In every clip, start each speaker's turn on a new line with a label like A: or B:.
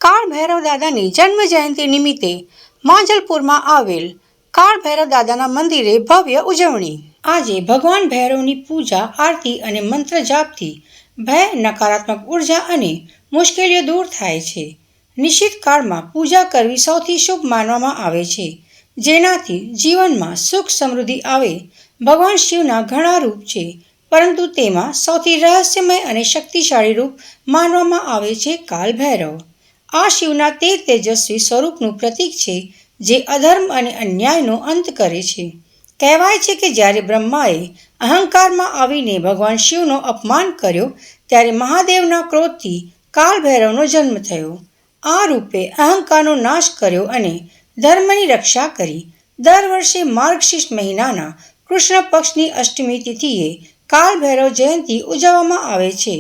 A: કાળ ભૈરવ દાદાની જન્મ જયંતિ નિમિત્તે માંજલપુરમાં આવેલ કાળ ભૈરવ દાદાના મંદિરે ભવ્ય ઉજવણી। આજે ભગવાન ભૈરવની પૂજા આરતી અને મંત્ર જાપથી ભય, નકારાત્મક ઉર્જા અને મુશ્કેલીઓ દૂર થાય છે। નિશ્ચિત કાળમાં પૂજા કરવી સૌથી શુભ માનવામાં આવે છે, જેનાથી જીવનમાં સુખ સમૃદ્ધિ આવે। ભગવાન શિવના ઘણા રૂપ છે, પરંતુ તેમાં સૌથી રહસ્યમય અને શક્તિશાળી રૂપ માનવામાં આવે છે કાળ ભૈરવ। આ શિવના તે તેજસ્વી સ્વરૂપનું પ્રતીક છે જે અધર્મ અને અન્યાયનો અંત કરે છે। કહેવાય છે કે જ્યારે બ્રહ્માએ અહંકારમાં આવીને ભગવાન શિવનો અપમાન કર્યો, ત્યારે મહાદેવના ક્રોધથી કાળ ભૈરવનો જન્મ થયો। આ રૂપે અહંકારનો નાશ કર્યો અને ધર્મની રક્ષા કરી। દર વર્ષે માર્ગશીર્ષ મહિનાના કૃષ્ણ પક્ષની અષ્ટમી તિથિએ કાળ ભૈરવ જયંતિ ઉજવવામાં આવે છે।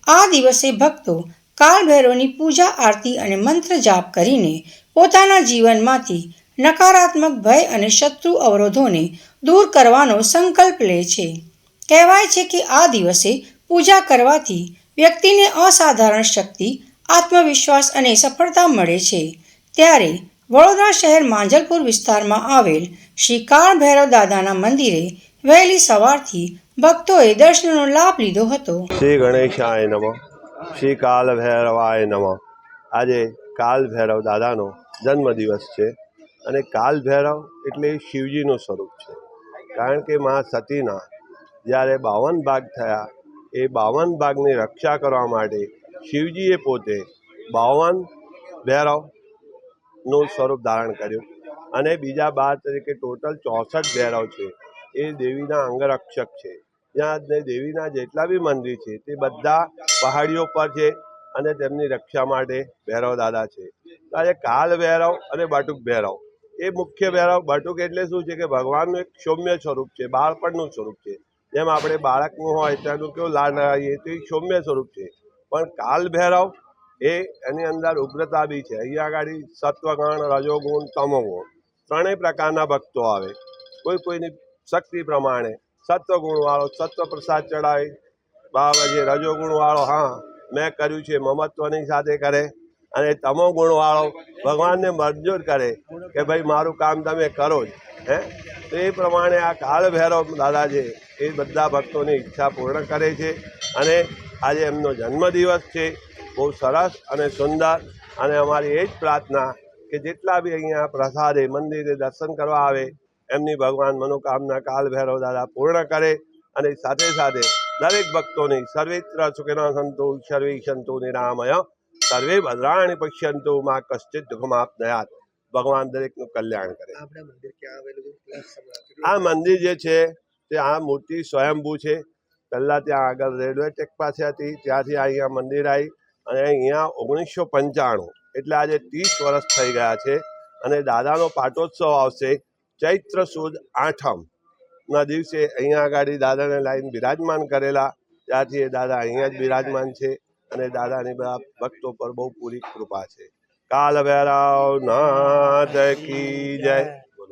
A: આ દિવસે ભક્તો કાળ ભૈરવની પૂજા આરતી અને મંત્ર જાપ કરીને પોતાના જીવનમાંથી નકારાત્મક ભય અને શત્રુ અવરોધોને દૂર કરવાનો સંકલ્પ લે છે। કહેવાય છે કે આ દિવસે પૂજા કરવાથી વ્યક્તિને અસાધારણ શક્તિ, આત્મવિશ્વાસ અને સફળતા મળે છે। ત્યારે વડોદરા શહેર માંજલપુર વિસ્તારમાં આવેલ શ્રી કાળ ભૈરવ દાદાના મંદિરે વહેલી સવારથી ભક્તોએ દર્શનનો લાભ લીધો હતો।
B: શ્રી ગણેશાય નમઃ, શ્રી કાલ ભૈરવાય નમઃ। આજે કાલ ભૈરવ દાદાનો જન્મદિવસ છે અને કાલ ભૈરવ એટલે શિવજીનું સ્વરૂપ છે, કારણ કે મા સતીના જ્યારે 52 ભાગ થયા, એ 52 ભાગની રક્ષા કરવા માટે શિવજીએ પોતે 52 ભૈરવનું સ્વરૂપ ધારણ કર્યું અને બીજા 12 તરીકે ટોટલ 64 ભૈરવ છે। એ દેવીના અંગરક્ષક છે। ત્યાં દેવીના જેટલા બી મંદિર છે તે બધા પહાડીઓ પર છે અને તેમની રક્ષા માટે ભૈરવ દાદા છે। આજે કાલ ભૈરવ અને બટુક ભૈરવ એ મુખ્ય ભૈરવ। બટુક એટલે શું છે કે ભગવાનનું એક સૌમ્ય સ્વરૂપ છે, બાળપણનું સ્વરૂપ છે। જેમ આપણે બાળકનું હોય તેનું કેવું લાડ લગાવીએ તો એ સૌમ્ય સ્વરૂપ છે, પણ કાલ ભૈરવ એ એની અંદર ઉગ્રતા બી છે। અહીંયા આગળ સત્વગુણ, રજોગુણ, તમોગુણ ત્રણેય પ્રકારના ભક્તો આવે। કોઈની શક્તિ પ્રમાણે સત્વગુણ વાળો સત્વ પ્રસાદ ચડાવે, બાબાજી રજોગુણ વાળો હા મેં કર્યું છે મમત્વની સાથે કરે, અને તમો ગુણ વાળો ભગવાનને મંજૂર કરે કે ભાઈ મારું કામ તમે કરો જ હે। તો એ પ્રમાણે આ કાળ ભૈરવ દાદા છે એ બધા ભક્તોની ઈચ્છા પૂર્ણ કરે છે અને આજે એમનો જન્મદિવસ છે। બહુ સરસ અને સુંદર, અને અમારી એ જ પ્રાર્થના કે જેટલા બી અહીંયા પ્રસાદે મંદિરે દર્શન કરવા આવે એમની ભગવાન મનોકામના કાલ ભૈરવ દાદા પૂર્ણ કરે, અને સાથે સાથે દરેક ભક્તોની સર્વેત્ર સુખિનઃ સંતુ સર્વે સંતુ નિરામય સર્વે ભદ્રાણિ પશ્યન્તુ મા કશ્ચિત દુઃખમાપ્નુયાત। ભગવાન દરેકનું કલ્યાણ કરે। આ મંદિર જે છે તે આ મૂર્તિ સ્વયંભૂ છે। પહેલાં ત્યાં આગળ રેલવે ટેક પાસે હતી, ત્યાંથી અહીંયા મંદિર આવી અને અહીંયા 1995 એટલે આજે 30 વર્ષ થઈ ગયા છે। અને દાદાનો પાટોત્સવ આવશે ચૈત્ર સુદ 8મના દિવસે। અહીંયા આગળ દાદાને લાઈન બિરાજમાન કરેલા, ત્યાંથી એ દાદા અહીંયા જ બિરાજમાન છે અને દાદાની બધા ભક્તો પર બહુ પૂરી કૃપા છે। કાલ ભૈરવ નાથ કી જય।